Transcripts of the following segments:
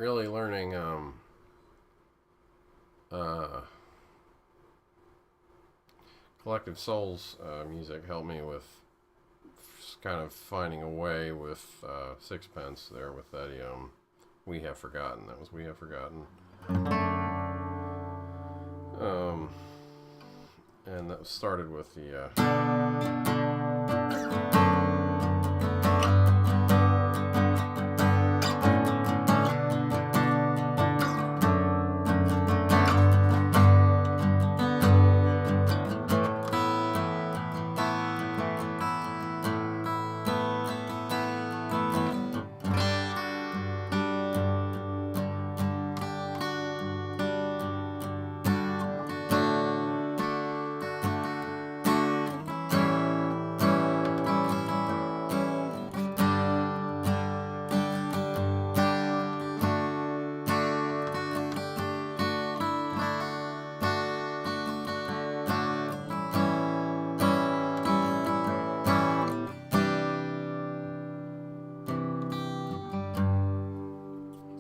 really learning uh, Collective Souls music helped me with kind of finding a way with Sixpence there with that We Have Forgotten. That was We Have Forgotten. And that started with the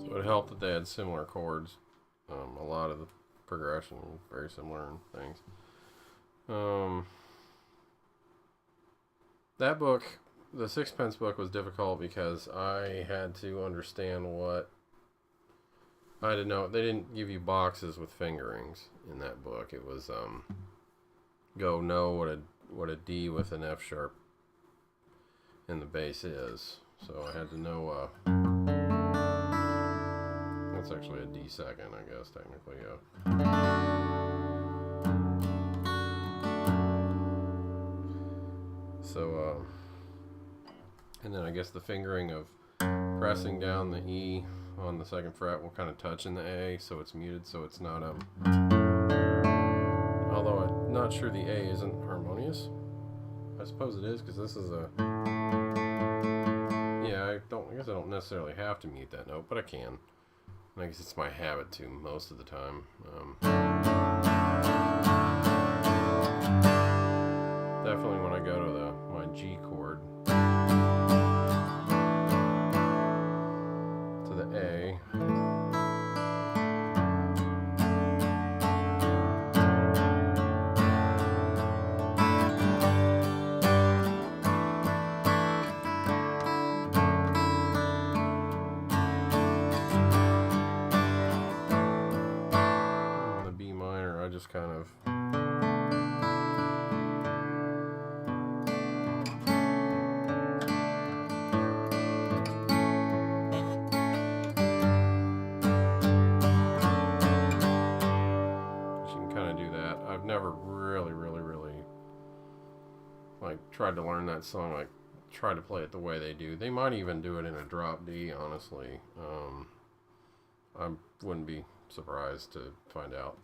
so it helped that they had similar chords. A lot of the progression was very similar and things. That book, the Sixpence book, was difficult because I had to understand what I didn't know. They didn't give you boxes with fingerings in that book. It was go know what a D with an F sharp in the bass is. So I had to know. That's actually a D second, I guess, technically. So, and then I guess the fingering of pressing down the E on the second fret will kind of touch in the A, so it's muted, so it's not although I'm not sure the A isn't harmonious. I suppose it is, because this is a, yeah, I guess I don't necessarily have to mute that note, but I can. And I guess it's my habit to most of the time. Definitely when I go to my G chord to the A. The B minor, I just kind of never really like tried to learn that song, like try to play it the way they do. They might even do it in a drop D, honestly. I wouldn't be surprised to find out.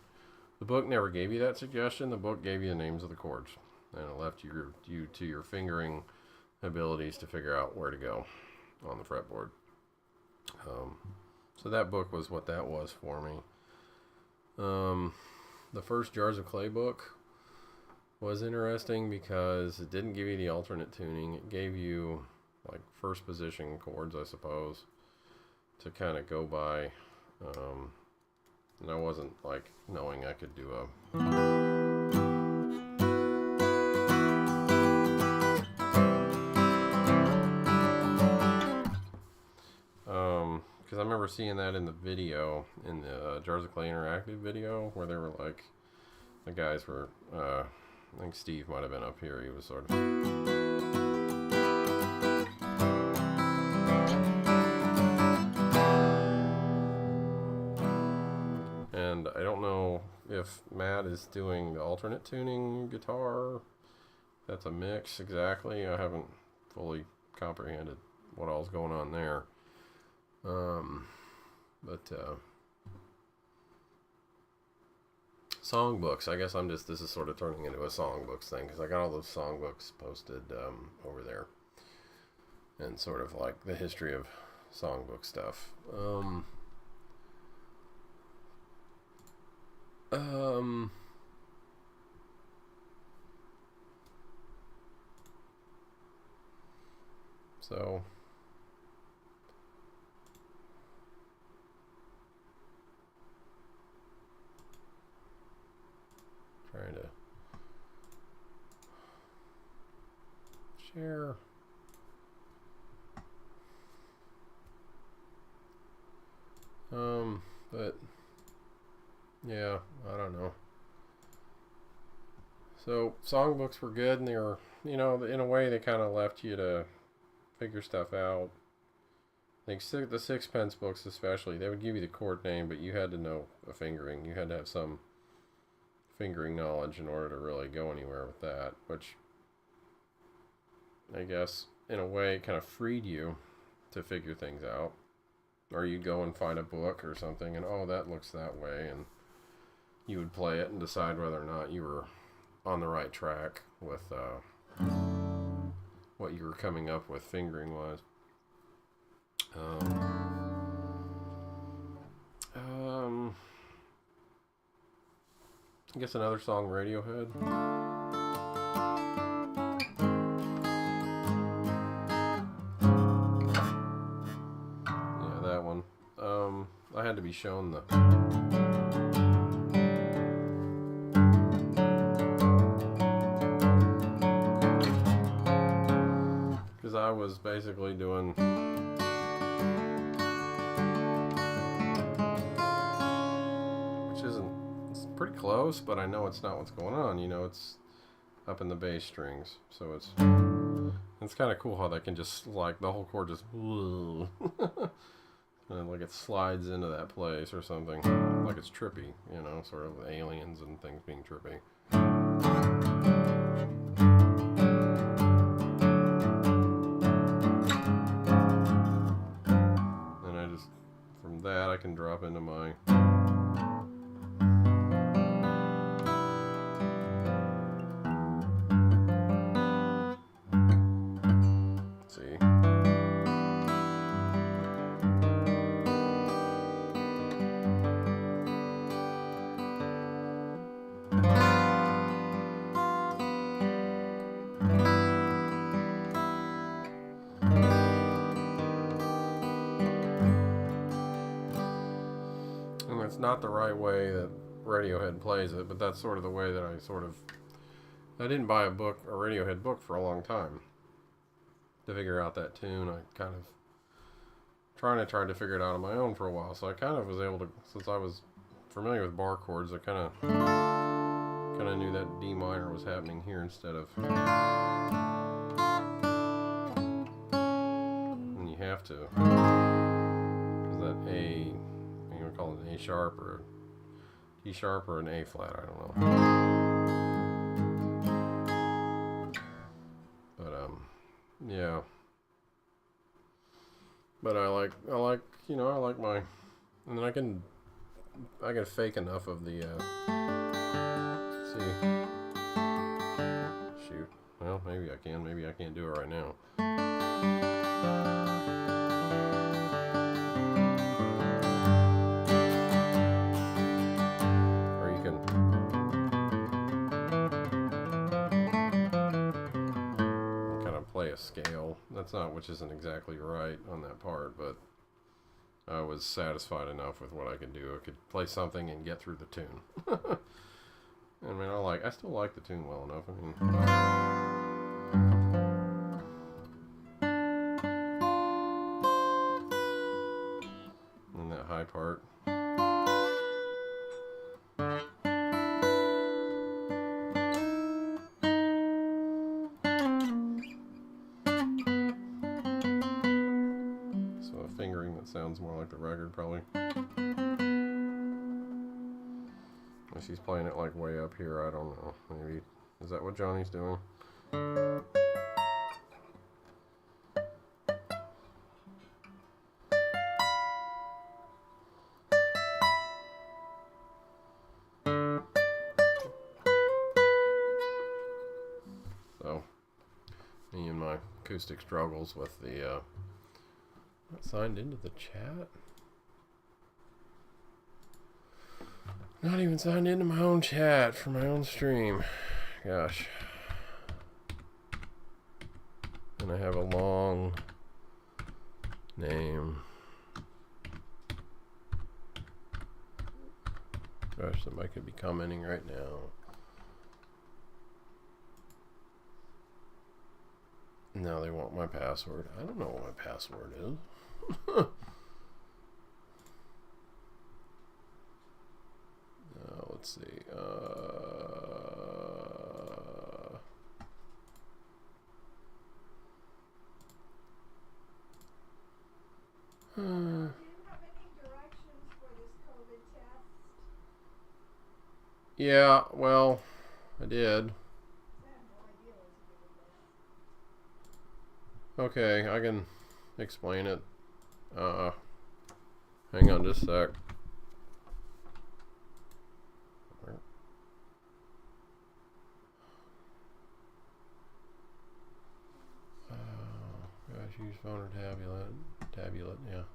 The book never gave you that suggestion. The book gave you the names of the chords, and it left you to your fingering abilities to figure out where to go on the fretboard. So that book was what that was for me. The first Jars of Clay book was interesting because it didn't give you the alternate tuning. It gave you like first position chords, I suppose, to kind of go by. And I wasn't like knowing I could do a because I remember seeing that in the video, in the Jars of Clay interactive video, where they were like, the guys were, I think Steve might have been up here. He was sort of, and I don't know if Matt is doing the alternate tuning guitar. That's a mix exactly. I haven't fully comprehended what all's going on there. But songbooks, I guess this is sort of turning into a songbooks thing, because I got all those songbooks posted over there, and sort of like the history of songbook stuff. So to share. But yeah, I don't know. So songbooks were good, and they were, you know, in a way they kind of left you to figure stuff out. Like the Sixpence books especially, they would give you the chord name, but you had to know a fingering. You had to have some fingering knowledge in order to really go anywhere with that, which I guess in a way kind of freed you to figure things out. Or you'd go and find a book or something and, oh, that looks that way, and you would play it and decide whether or not you were on the right track with what you were coming up with fingering wise. I guess another song, Radiohead. Yeah, that one. I had to be shown the because I was basically doing it's pretty close, but I know it's not what's going on. You know, it's up in the bass strings, so it's kind of cool how they can just, like, the whole chord just and like it slides into that place or something, like it's trippy, you know, sort of aliens and things being trippy. And I just, from that I can drop into my it's not the right way that Radiohead plays it, but that's sort of the way that I didn't buy a Radiohead book for a long time to figure out that tune. I kind of tried to figure it out on my own for a while, so I kind of was able to, since I was familiar with bar chords, I kind of knew that D minor was happening here instead of, and you have to, because that A, you know, call it an A sharp or a D sharp or an A flat, I don't know. But yeah. But I like you know, I like my, and then I can fake enough of the see. Shoot. Well, maybe I can't do it right now. Scale. That's not, which isn't exactly right on that part, but I was satisfied enough with what I could do. I could play something and get through the tune. I mean, I still like the tune well enough. I mean, and that high part. Sounds more like the record, probably. Unless he's playing it like way up here, I don't know. Maybe, is that what Johnny's doing? So, me and my acoustic struggles with the not signed into the chat. Not even signed into my own chat for my own stream. Gosh. And I have a long name. Gosh, somebody could be commenting right now. Now they want my password. I don't know what my password is. Let's see. Do you have any directions for this COVID test? Yeah, well, I did. I have no idea what to do with that. Okay, I can explain it. Hang on just a sec. Gosh, use phone or tablet. Tablet, yeah.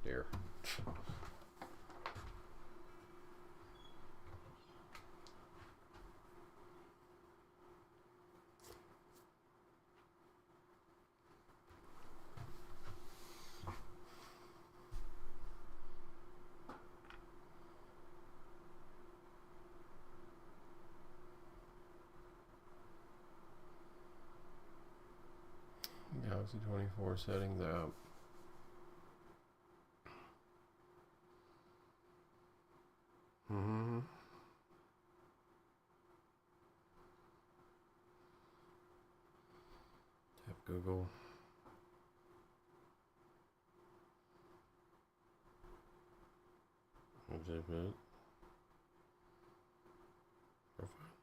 Dear. Galaxy 24 settings app. Tap Google. Exhibit. Profile.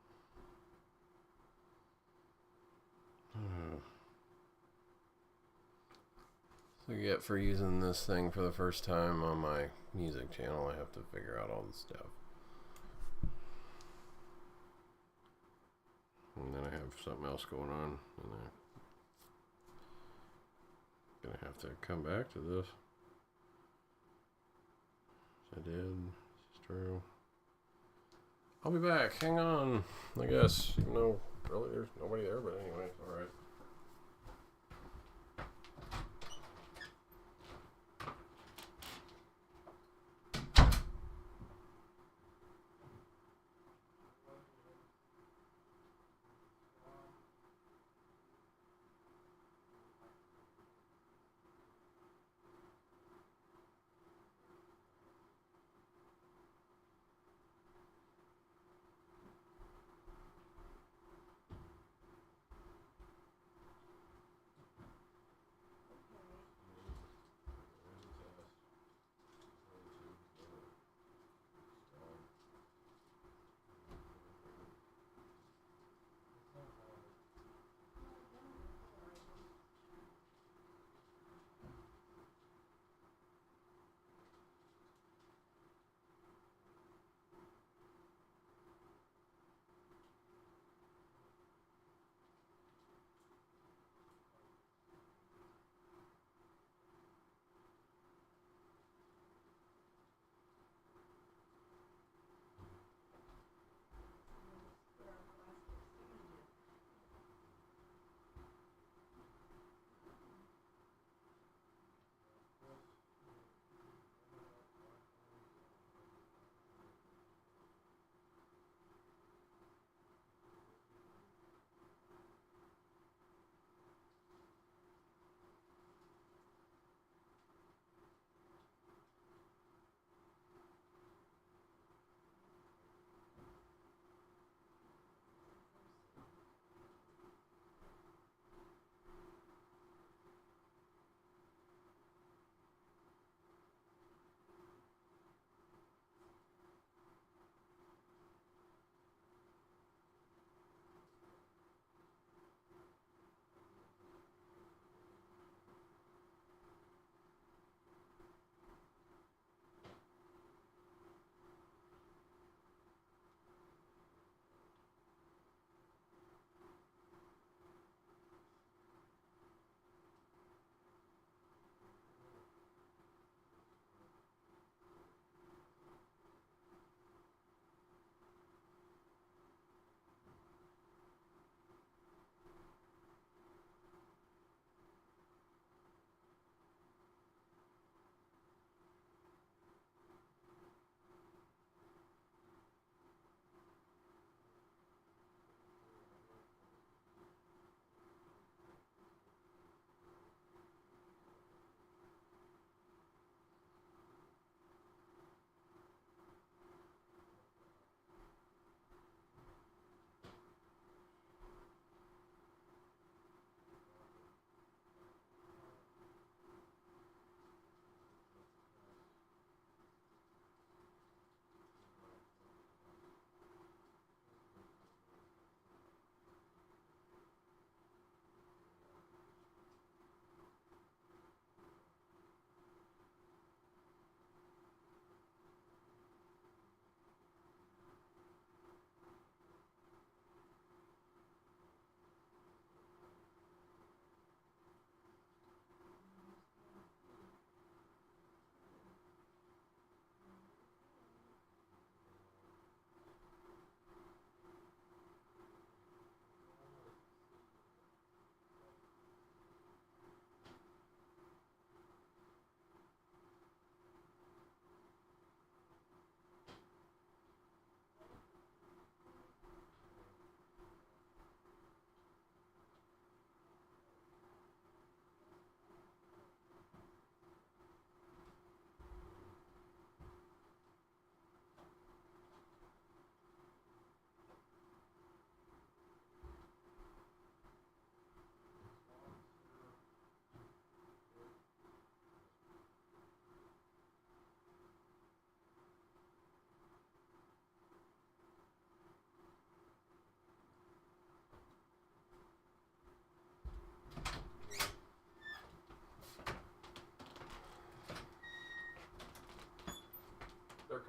So you get for using this thing for the first time on my music channel, I have to figure out all the stuff. And then I have something else going on, and I'm gonna have to come back to this. I did. It's true. I'll be back. Hang on. I guess, even though really there's nobody there, but anyway, all right.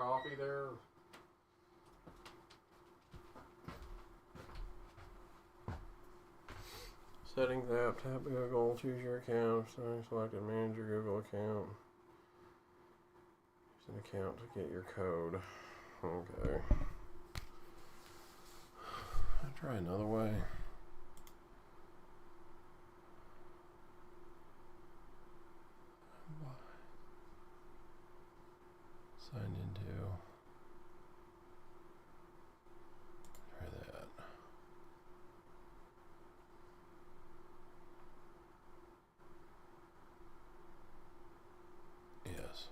coffee there? Settings app, tap Google, choose your account, select and manage your Google account. Use an account to get your code. Okay. I'll try another way. Sign into. Try that. Yes.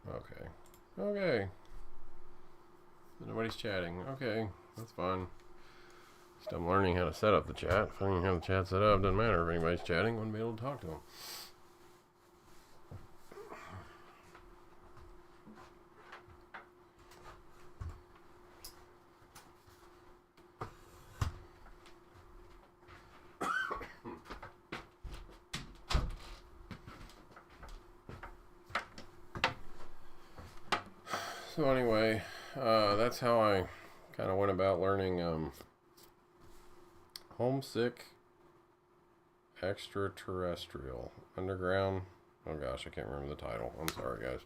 Okay. Okay. Nobody's chatting. Okay. That's fine. Just I'm learning how to set up the chat. If I don't have the chat set up, doesn't matter if anybody's chatting. I wouldn't be able to talk to them. So anyway, that's how I kind of went about learning Homesick Extraterrestrial Underground. Oh gosh, I can't remember the title. I'm sorry, guys.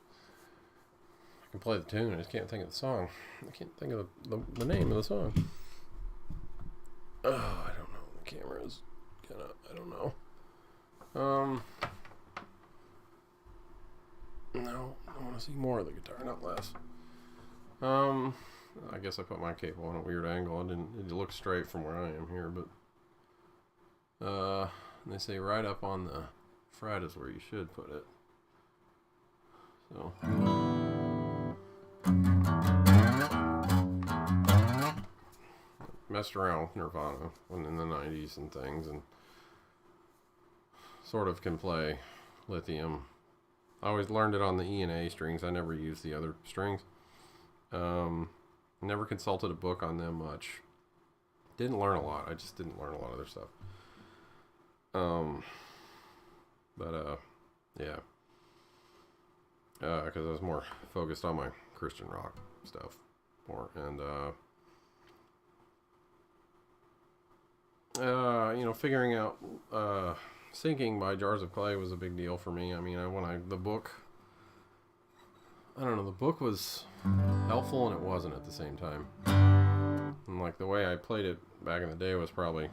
I can play the tune, I just can't think of the song. I can't think of the name of the song. Oh, I don't know. The camera is kind of, I don't know. No, I want to see more of the guitar, not less. I guess I put my cable on a weird angle. It looks straight from where I am here, but they say right up on the fret is where you should put it. So messed around with Nirvana in the 90s and things, and sort of can play Lithium. I always learned it on the E and A strings. I never used the other strings. Never consulted a book on them much. Didn't learn a lot. I just didn't learn a lot of their stuff. Yeah. Because I was more focused on my Christian rock stuff more, and figuring out Sinking by Jars of Clay was a big deal for me. I mean, the book was helpful and it wasn't at the same time. And like the way I played it back in the day was probably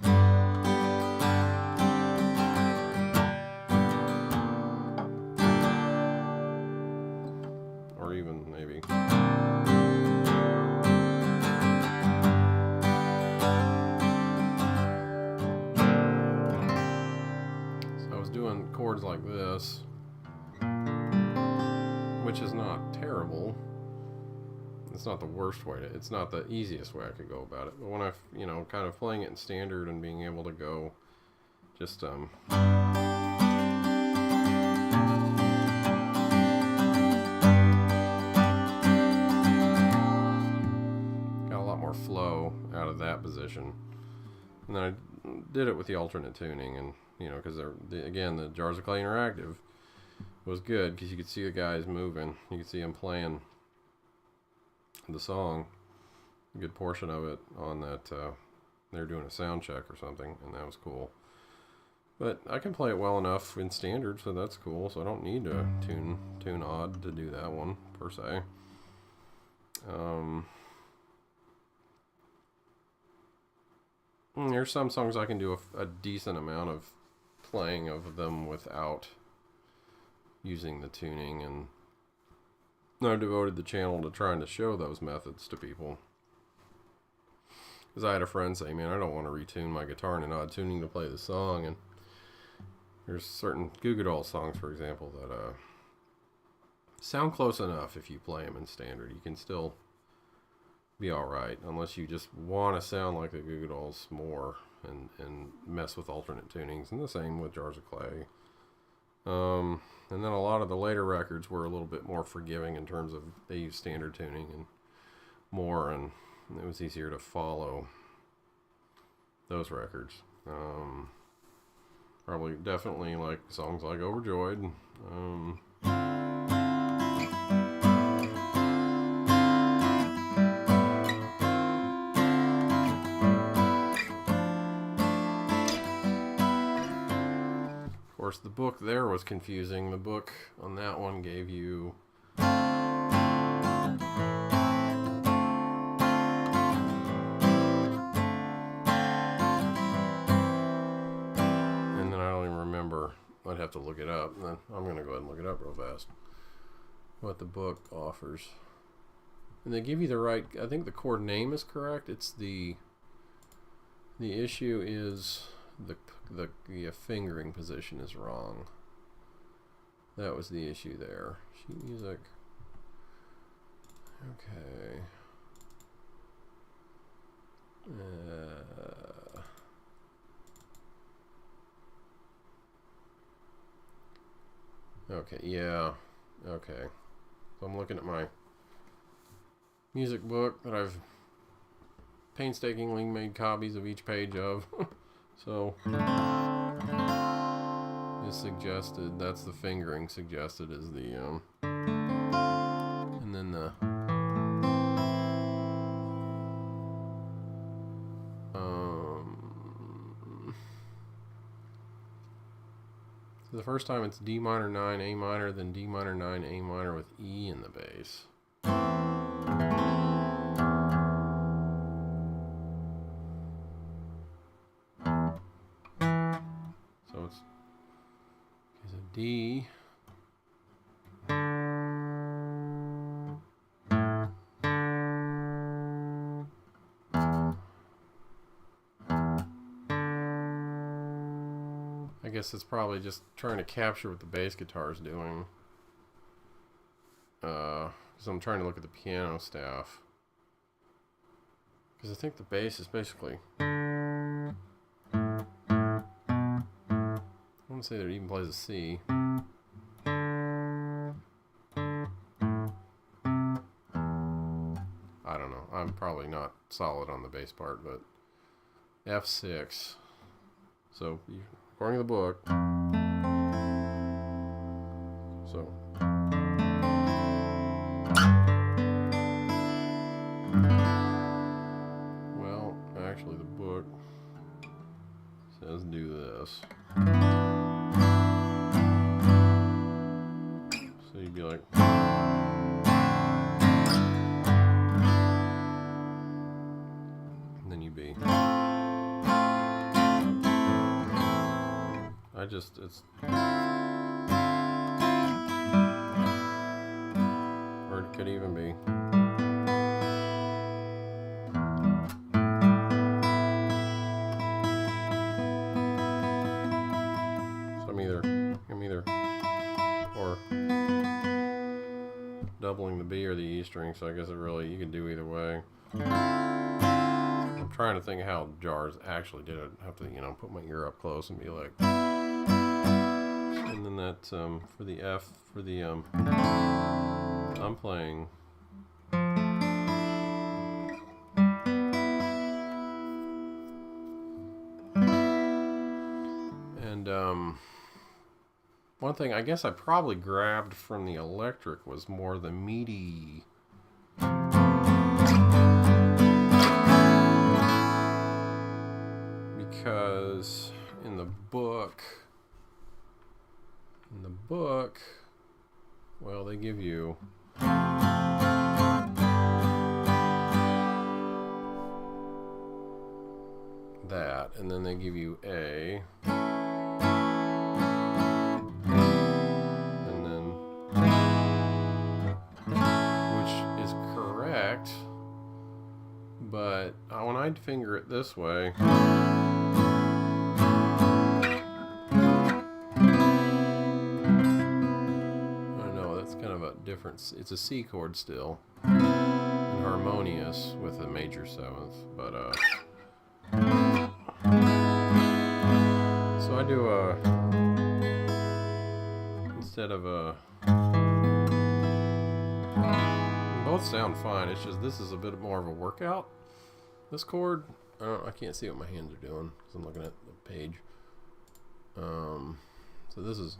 or even maybe so I was doing chords like this, which is not terrible. It's not the worst way it's not the easiest way I could go about it. But when I, kind of playing it in standard and being able to go just, got a lot more flow out of that position. And then I did it with the alternate tuning, and, because again, the Jars of Clay Interactive was good because you could see the guys moving. You could see them playing the song, a good portion of it on that. They were doing a sound check or something, and that was cool. But I can play it well enough in standard, so that's cool. So I don't need to tune odd to do that one per se. There's some songs I can do a decent amount of playing of them without using the tuning, and I devoted the channel to trying to show those methods to people. Because I had a friend say, man, I don't want to retune my guitar in an odd tuning to play the song. And there's certain Goo Goo Dolls songs, for example, that sound close enough if you play them in standard. You can still be alright, unless you just want to sound like the Goo Goo Dolls more. and mess with alternate tunings, and the same with Jars of Clay. And then a lot of the later records were a little bit more forgiving in terms of they used standard tuning and more, and it was easier to follow those records. Probably definitely like songs like Overjoyed. Of course, the book there was confusing. The book on that one gave you I'd have to look it up, and then I'm going to go ahead and look it up real fast. What the book offers. And they give you the right, I think the chord name is correct. It's the issue is the fingering position is wrong. That was the issue there. Sheet music. Okay. Okay, yeah. Okay. So I'm looking at my music book that I've painstakingly made copies of each page of. So it's suggested, that's the fingering suggested is the and then the first time it's D minor 9, A minor, then D minor 9, A minor with E in the bass. So it's a D. I guess it's probably just trying to capture what the bass guitar is doing. Because I'm trying to look at the piano staff. Because I think the bass is basically... I wouldn't say that it even plays a C. I don't know. I'm probably not solid on the bass part, but F6. So, according to the book. So. Well, actually the book says do this. So you'd be like. And then you'd be. It's or it could even be so I'm either or doubling the B or the E string, so I guess you can do either way. I'm trying to think how Jars actually did it. I have to, put my ear up close and be like. And then that for the F, for the I'm playing and one thing I guess I probably grabbed from the electric was more the meaty because in the book, well, they give you that, and then they give you A, and then, which is correct, but when I finger it this way, difference. It's a C chord still, and harmonious with a major seventh, but I do instead of both sound fine. It's just this is a bit more of a workout. This chord, I can't see what my hands are doing because I'm looking at the page. So this is.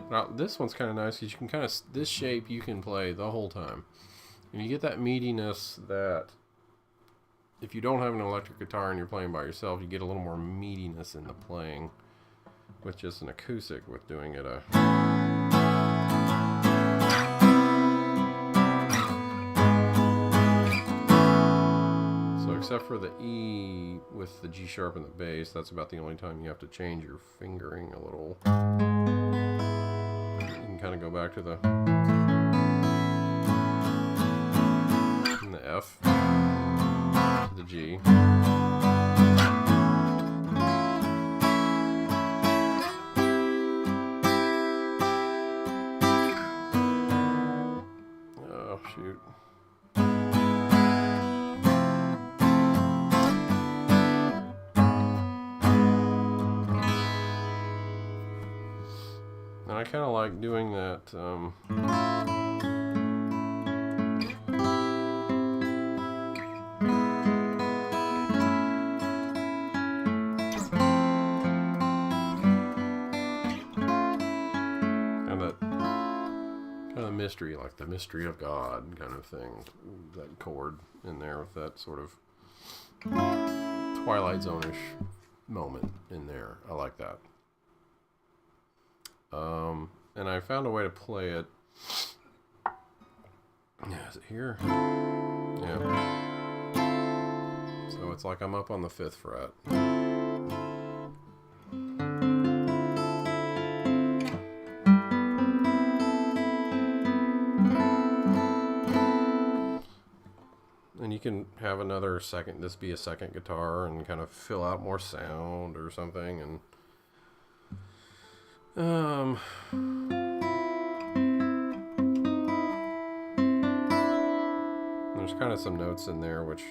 Now this one's kind of nice because you can kind of this shape you can play the whole time, and you get that meatiness that if you don't have an electric guitar and you're playing by yourself, you get a little more meatiness in the playing with just an acoustic with doing it except for the E with the G sharp and the bass, that's about the only time you have to change your fingering a little. You can kind of go back to the F to the G. Oh, shoot. And I kind of like doing that. Kind of mystery, like the mystery of God kind of thing. That chord in there with that sort of Twilight Zone-ish moment in there. I like that. And I found a way to play it. Yeah, is it here? Yeah. So it's like I'm up on the 5th fret. And you can have another second, this be a second guitar and kind of fill out more sound or something. And there's kind of some notes in there which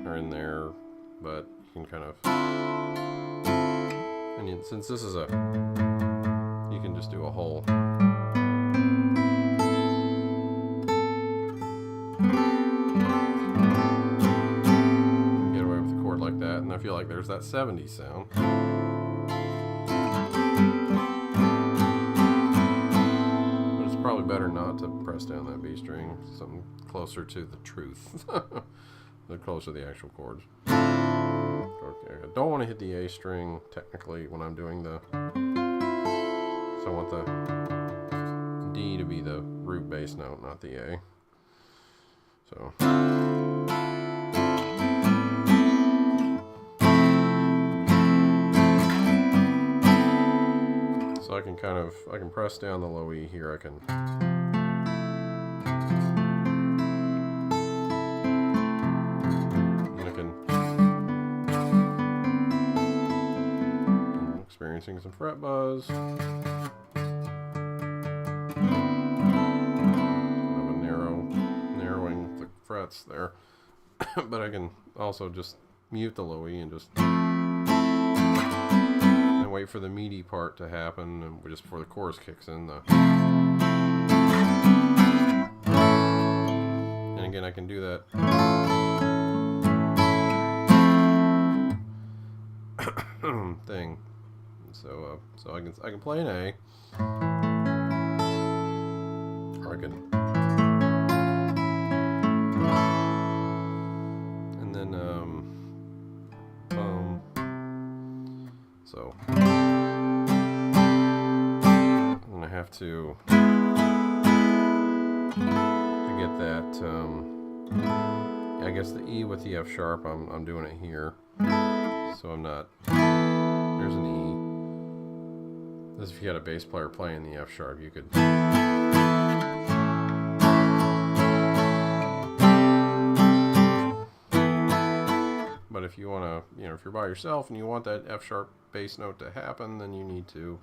are in there, but you can kind of, and since this is you can just do a whole. Get away with a chord like that, and I feel like there's that 70s sound. Probably better not to press down that B string, something closer to the truth, the closer to the actual chords. Okay, I don't want to hit the A string technically when I'm doing so I want the D to be the root bass note, not the A. So. So I can I can press down the low E here, I can I'm experiencing some fret buzz. Narrowing the frets there. But I can also just mute the low E and just wait for the meaty part to happen, and just before the chorus kicks in. And again, I can do that. Thing. So I can play an A, or I can, and then so and I have to get that. I guess the E with the F sharp. I'm doing it here, so I'm not. There's an E. This, if you had a bass player playing the F sharp, you could. But if you want to, if you're by yourself and you want that F sharp bass note to happen, then you need to.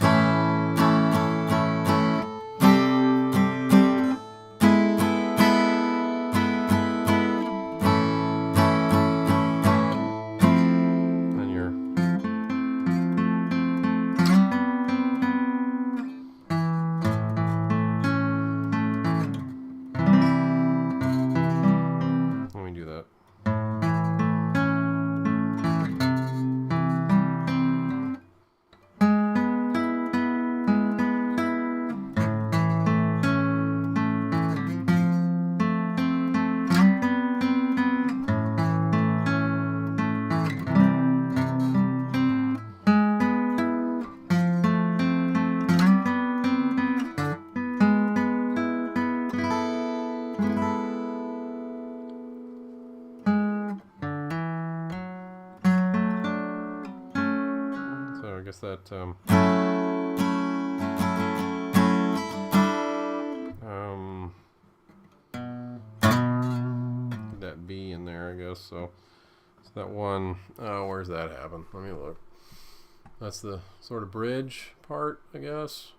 that that B in there, I guess. So it's that one. Oh, where's that happen? Let me look. That's the sort of bridge part, I guess.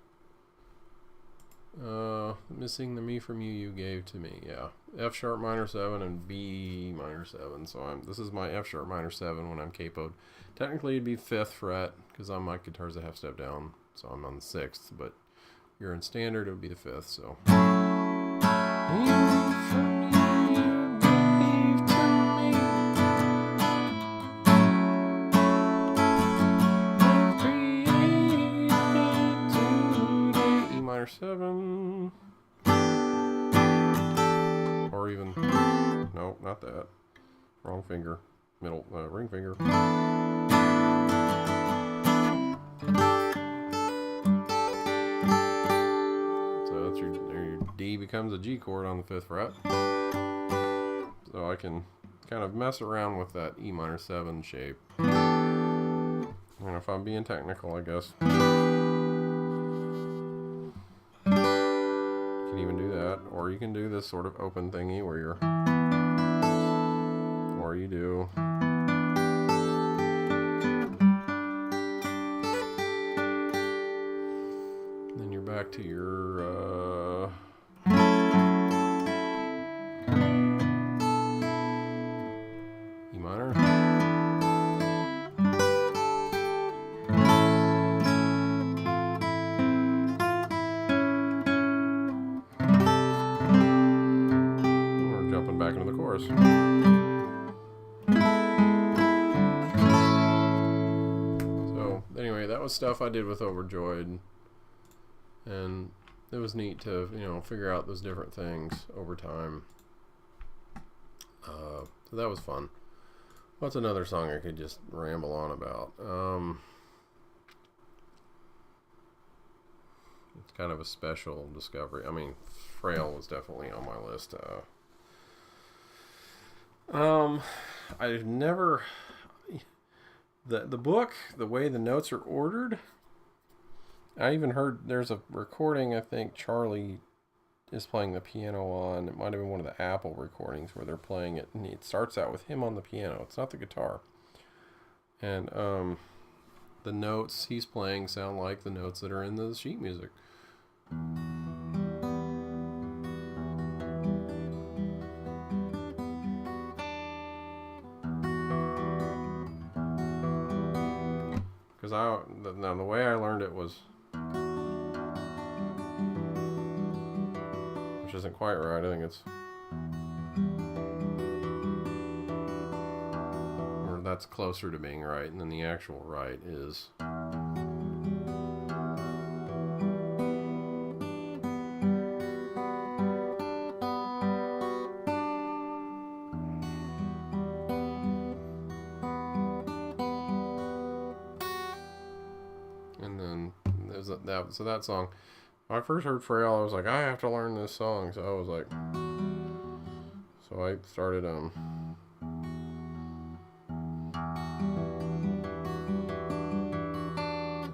Missing the me from you you gave to me. Yeah, F sharp minor 7 and B minor 7. So this is my F sharp minor 7 when I'm capoed. Technically it'd be 5th fret because on my guitar's a half step down, so I'm on the 6th. But you're in standard, it would be the 5th. So. Minor 7, or even, no, not that, wrong finger, middle, ring finger. So that's your D becomes a G chord on the 5th fret. So I can kind of mess around with that E minor 7 shape. And if I'm being technical, I guess. Even do that, or you can do this sort of open thingy where you're, or you do, then you're back to your E minor. Back into the chorus. So anyway, that was stuff I did with Overjoyed, and it was neat to figure out those different things over time. So that was fun. What's another song I could just ramble on about? It's kind of a special discovery. I mean, Frail was definitely on my list. I've never, the book, the way the notes are ordered, I even heard there's a recording I think Charlie is playing the piano on. It might have been one of the Apple recordings where they're playing it, and it starts out with him on the piano. It's not the guitar. And the notes he's playing sound like the notes that are in the sheet music. Because the way I learned it was, which isn't quite right. I think it's, or that's closer to being right, and then the actual right is. And then there's that song. When I first heard Frail, I was like, I have to learn this song. So I was like, so I started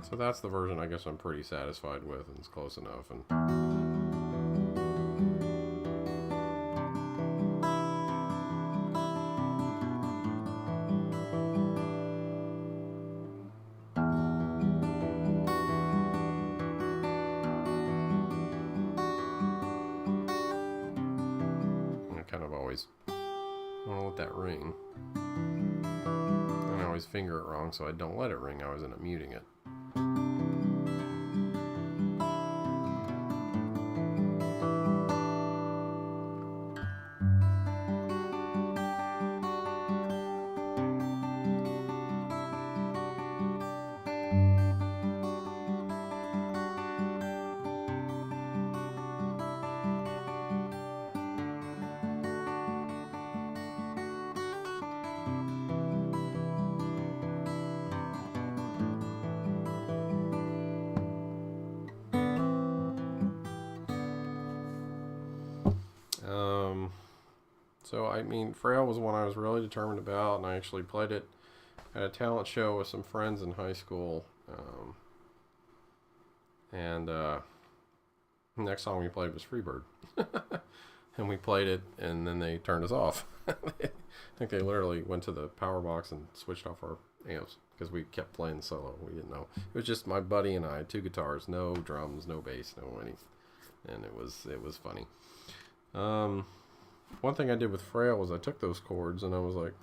so that's the version I guess I'm pretty satisfied with, and it's close enough. And kind of always want to let that ring, and I always finger it wrong, so I don't let it ring. I always end up muting it. So I mean, Frail was one I was really determined about, and I actually played it at a talent show with some friends in high school, And next song we played was Freebird. And we played it, and then they turned us off. I think they literally went to the power box and switched off our amps because we kept playing solo. We didn't know. It was just my buddy and I, 2 guitars, no drums, no bass, no anything. And it was funny. One thing I did with Frail was I took those chords and I was like,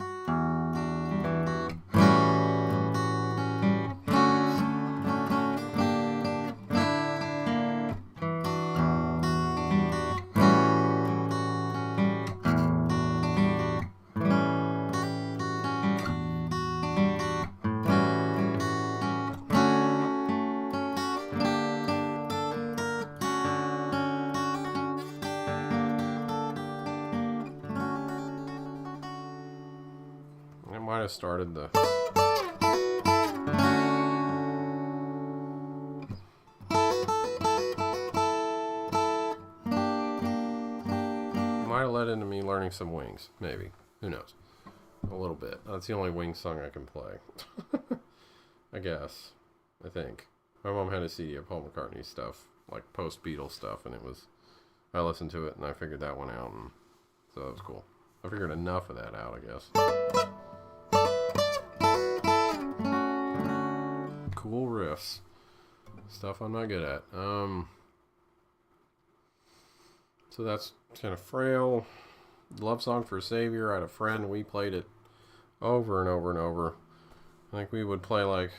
I might have started the might have led into me learning some Wings, maybe. Who knows? A little bit. That's the only Wings song I can play. I guess. I think. My mom had a CD of Paul McCartney stuff, like post-Beatles stuff, and I listened to it and I figured that one out, and so that was cool. I figured enough of that out, I guess. Cool riffs. Stuff I'm not good at. So that's kind of Frail. Love Song for a Savior. I had a friend, we played it over and over and over. I think we would play like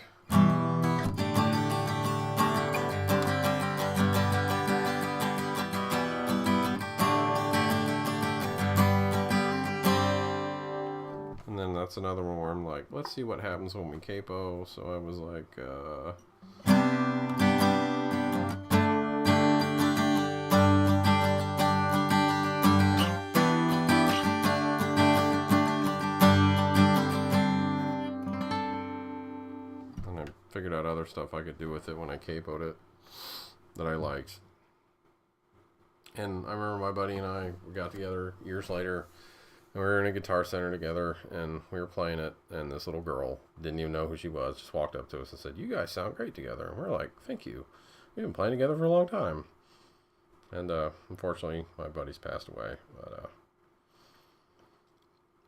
and then that's another one where I'm like, let's see what happens when we capo. So I was like, and I figured out other stuff I could do with it when I capoed it that I liked. And I remember my buddy and I got together years later, and we were in a Guitar Center together, and we were playing it, and this little girl, didn't even know who she was, just walked up to us and said, "You guys sound great together." And we're like, "Thank you. We've been playing together for a long time." And unfortunately, my buddy's passed away, but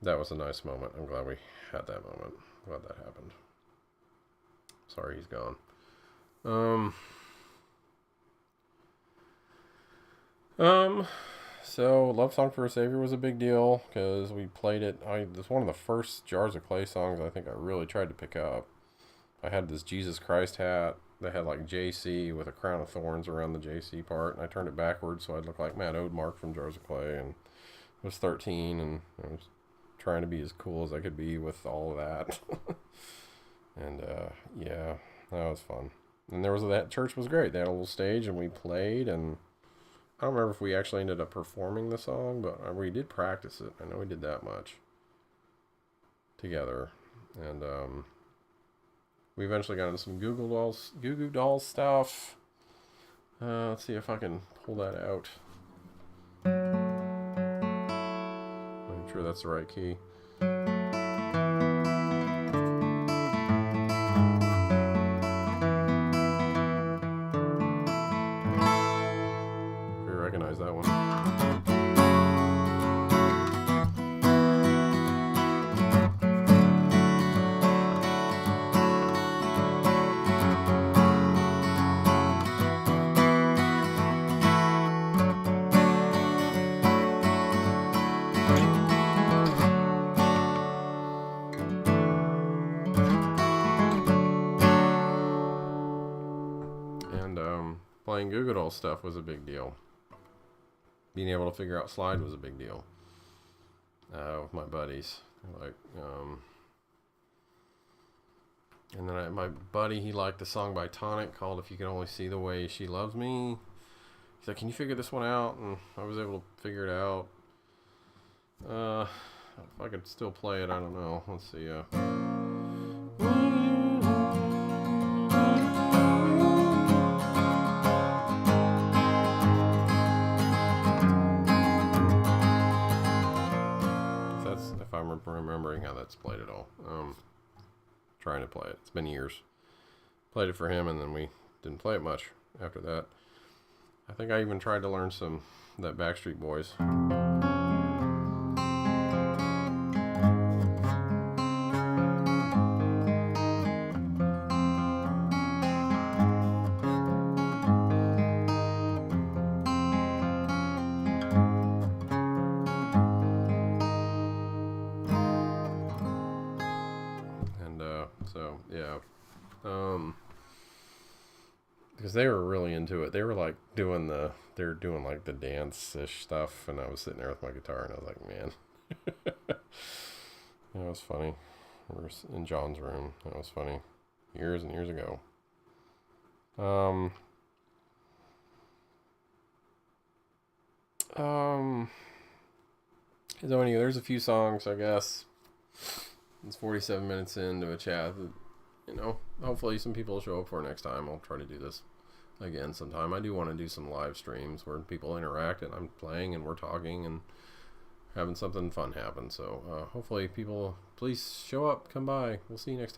that was a nice moment. I'm glad we had that moment. Glad that happened. Sorry he's gone. So Love Song for a Savior was a big deal because we played it. It was one of the first Jars of Clay songs I think I really tried to pick up. I had this Jesus Christ hat that had like JC with a crown of thorns around the JC part, and I turned it backwards so I'd look like Matt Odemark from Jars of Clay, and I was 13 and I was trying to be as cool as I could be with all of that. And yeah, that was fun. And that church was great. They had a little stage and we played, and I don't remember if we actually ended up performing the song, but we did practice it. I know we did that much together. And we eventually got into some Goo Goo Dolls stuff. Let's see if I can pull that out. I'm sure that's the right key. Recognize that one. And playing Goo Goo Dolls stuff was a big deal. Being able to figure out slide was a big deal with my buddies. Like, and then my buddy, he liked the song by Tonic called "If You Can Only See the Way She Loves Me." He's like, "Can you figure this one out?" And I was able to figure it out. If I could still play it, I don't know. Let's see. If I'm remembering how that's played at all. Trying to play it. It's been years. played it for him, and then we didn't play it much after that. I think I even tried to learn that Backstreet Boys. And so yeah, because they were really into it. They were like they're doing like the dance-ish stuff, and I was sitting there with my guitar, and I was like, man, it was funny. We were in John's room. That was funny, years and years ago. Um, so anyway, there's a few songs, I guess. It's 47 minutes into a chat. You know, hopefully some people will show up for next time. I'll try to do this again sometime. I do want to do some live streams where people interact and I'm playing and we're talking and having something fun happen. So hopefully people, please show up, come by. We'll see you next time.